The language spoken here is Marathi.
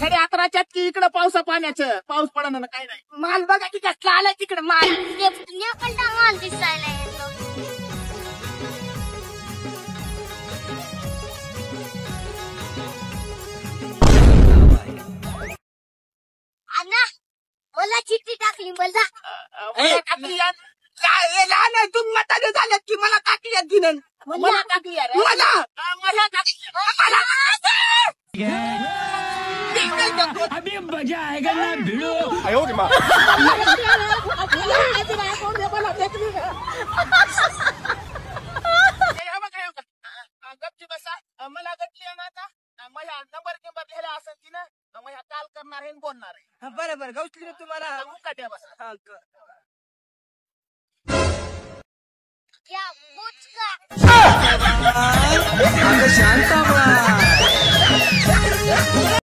11:30च्या की इकडं पावसा पाण्याचं पाऊस पडणार ना काय नाही. माल बघा की कसला आला तिकडे माल लेफ्टने माल दिसायला येतो. अण्णा मला चिठ्ठी टाकली मला. मला टाकली यार. लहान आहे तुम्ही म्हातारे झालेत की मला टाकली आहेत दिनं. मला टाकली यार. मला मला टाकली. अभी मजा आएगा ना भिड़ो. गपची बसा. मला गटली ना आता माझ्या नंबर लिहिला असेल ती ना माझ्या कॉल करणार आहे बोलणार आहे. बरोबर गौतली तुम्हाला मुकाट्या बसा. क्या मुझका शांत